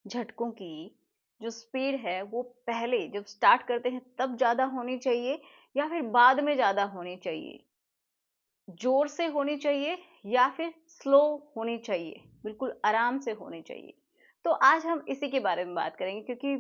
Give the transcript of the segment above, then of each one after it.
झटकों की जो स्पीड है वो पहले जब स्टार्ट करते हैं तब ज़्यादा होनी चाहिए या फिर बाद में ज़्यादा होनी चाहिए? जोर से होनी चाहिए या फिर स्लो होनी चाहिए, बिल्कुल आराम से होनी चाहिए। तो आज हम इसी के बारे में बात करेंगे क्योंकि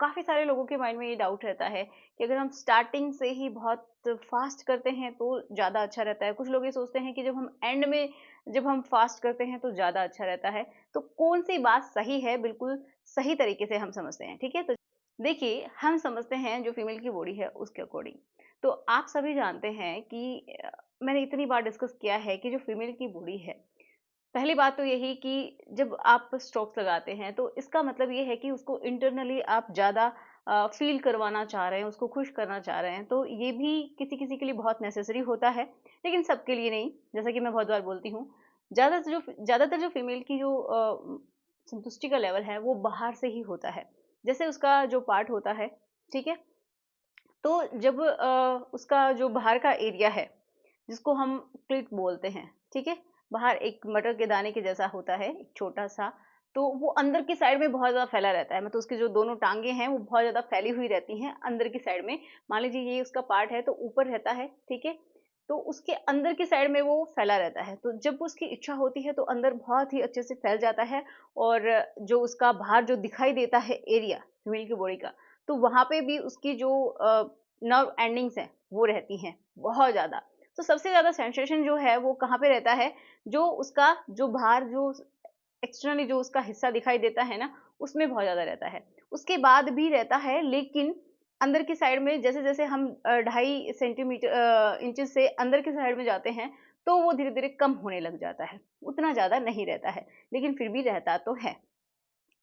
काफ़ी सारे लोगों के माइंड में ये डाउट रहता है कि अगर हम स्टार्टिंग से ही बहुत फास्ट करते हैं तो ज़्यादा अच्छा रहता है। कुछ लोग ये सोचते हैं कि जब हम एंड में जब हम फास्ट करते हैं तो ज़्यादा अच्छा रहता है। तो कौन सी बात सही है, बिल्कुल सही तरीके से हम समझते हैं, ठीक है? तो देखिए, हम समझते हैं जो फीमेल की बॉडी है उसके अकॉर्डिंग। तो आप सभी जानते हैं कि मैंने इतनी बार डिस्कस किया है कि जो फीमेल की बॉडी है, पहली बात तो यही कि जब आप स्ट्रोक्स लगाते हैं तो इसका मतलब ये है कि उसको इंटरनली आप ज़्यादा फील करवाना चाह रहे हैं, उसको खुश करना चाह रहे हैं। तो ये भी किसी-किसी के लिए बहुत नेसेसरी होता है, लेकिन सबके लिए नहीं। जैसा कि मैं बहुत बार बोलती हूँ, ज़्यादातर जो फीमेल की जो संतुष्टि का लेवल है वो बाहर से ही होता है। जैसे उसका जो पार्ट होता है, ठीक है? तो जब उसका जो बाहर का एरिया है, जिसको हम क्लिट बोलते हैं, ठीक है? बाहर एक मटर के दाने के जैसा होता है, एक छोटा-सा, तो वो अंदर की साइड में बहुत ज़्यादा फैला रहता है। मतलब उसकी जो दोनों टाँगें हैं, वो बहुत ज़्यादा फैली हुई रहती हैं अंदर की साइड में। मान लीजिए ये उसका पार्ट है, तो ऊपर रहता है, ठीक है? तो उसके अंदर की साइड में वो फैला रहता है। तो जब उसकी इच्छा होती है, तो अंदर बहुत ही अच्छे से फैल जाता है और जो उसका बाहर जो दिखाई देता है एरिया, फीमेल की बॉडी का, तो वहाँ पे भी उसकी जो नर्व एंडिंग्स हैं, वो रहती हैं, बहुत ज़्यादा। तो सबसे ज़्यादा सेंसेशन जो है वो कहाँ पे रहता है, जो उसका जो बाहर जो एक्सटर्नली जो उसका हिस्सा दिखाई देता है ना, उसमें बहुत ज़्यादा रहता है। उसके बाद भी रहता है लेकिन अंदर की साइड में जैसे-जैसे हम 2.5 इंचेस से अंदर की साइड में जाते हैं, तो वो धीरे-धीरे कम होने लग जाता है। उतना ज़्यादा नहीं रहता है, लेकिन फिर भी रहता तो है।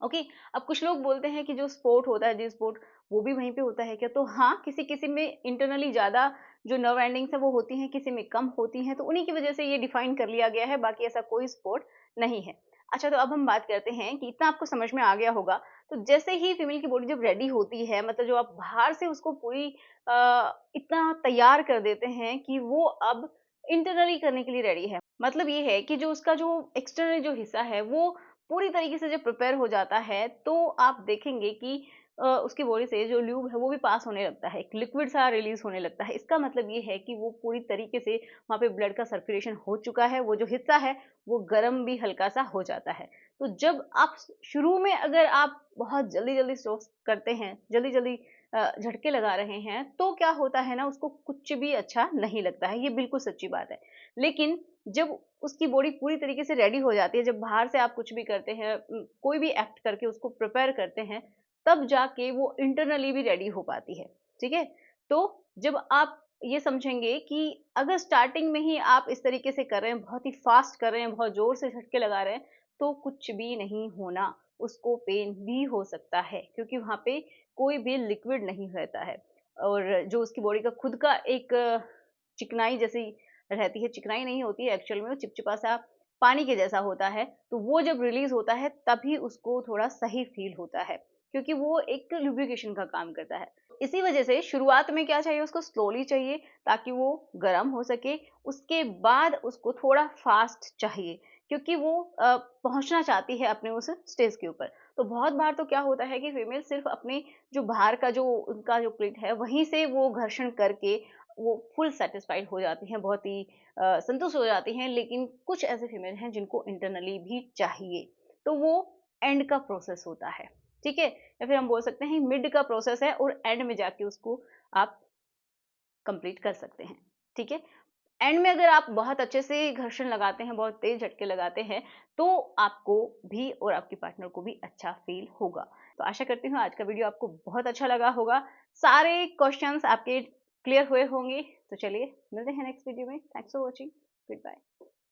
ओके। अब कुछ लोग बोलते हैं कि जो स्पोर्ट होता है जी स्पोर्ट वो भी वहीं पे होता है क्या? तो हाँ, किसी किसी में इंटरनली ज्यादा जो नर्व एंडिंग्स है वो होती हैं, किसी में कम होती हैं, तो उन्हीं की वजह से ये डिफाइन कर लिया गया है, बाकी ऐसा कोई स्पोर्ट नहीं है। अच्छा, तो अब हम बात करते हैं कि इतना आपको समझ में आ गया होगा। तो जैसे ही फीमेल की बॉडी जब रेडी होती है, मतलब जो आप बाहर से उसको पूरी इतना तैयार कर देते हैं कि वो अब इंटरनली करने के लिए रेडी है। मतलब ये है कि जो उसका जो एक्सटर्नल जो हिस्सा है वो पूरी तरीके से जब प्रिपेयर हो जाता है, तो आप देखेंगे कि उसकी बॉडी से जो ल्यूब है वो भी पास होने लगता है, एक लिक्विड सा रिलीज होने लगता है। इसका मतलब ये है कि वो पूरी तरीके से वहाँ पे ब्लड का सर्कुलेशन हो चुका है, वो जो हिस्सा है वो गर्म भी हल्का सा हो जाता है। तो जब आप शुरू में अगर आप बहुत जल्दी जल्दी स्ट्रोक्स करते हैं, जल्दी जल्दी झटके लगा रहे हैं, तो क्या होता है ना, उसको कुछ भी अच्छा नहीं लगता है, ये बिल्कुल सच्ची बात है। लेकिन जब उसकी बॉडी पूरी तरीके से रेडी हो जाती है, जब बाहर से आप कुछ भी करते हैं, कोई भी एक्ट करके उसको प्रिपेयर करते हैं, तब जाके वो इंटरनली भी रेडी हो पाती है, ठीक है? तो जब आप ये समझेंगे कि अगर स्टार्टिंग में ही आप इस तरीके से कर रहे हैं, बहुत ही फास्ट कर रहे हैं, बहुत ज़ोर से झटके लगा रहे हैं, तो कुछ भी नहीं होना, उसको पेन भी हो सकता है क्योंकि वहाँ पे कोई भी लिक्विड नहीं रहता है और जो उसकी बॉडी का खुद का एक चिकनाई जैसी रहती है, चिकनाई नहीं होती है एक्चुअल में, वो चिपचिपा-सा पानी के जैसा होता है, तो वो जब रिलीज़ होता है तभी उसको थोड़ा सही फ़ील होता है, क्योंकि वो एक लुब्रिकेशन का काम करता है। इसी वजह से शुरुआत में क्या चाहिए, उसको स्लोली चाहिए ताकि वो गरम हो सके, उसके बाद उसको थोड़ा फ़ास्ट चाहिए क्योंकि वो पहुँचना चाहती है अपने उस स्टेज के ऊपर। तो बहुत बार तो क्या होता है कि फीमेल सिर्फ़ अपने जो बाहर का जो उनका जो क्लिट है, वहीं से वो घर्षण करके वो फुल सैटिस्फाइड हो जाती हैं, बहुत ही संतुष्ट हो जाती हैं, लेकिन कुछ ऐसे फीमेल हैं जिनको इंटरनली भी चाहिए, तो वो एंड का प्रोसेस होता है, ठीक है? या फिर हम बोल सकते हैं मिड का प्रोसेस है और एंड में जाके उसको आप कंप्लीट कर सकते हैं, ठीक है? एंड में अगर आप बहुत अच्छे से घर्षण लगाते हैं, बहुत तेज़ झटके लगाते हैं, तो आपको भी और आपके पार्टनर को भी अच्छा फ़ील होगा। तो आशा करती हूँ आज का वीडियो आपको बहुत अच्छा लगा होगा। सारे क्वेश्चन्स आपके क्लियर हुए होंगे। तो चलिए मिलते हैं नेक्स्ट वीडियो में। Thanks for watching. Good bye.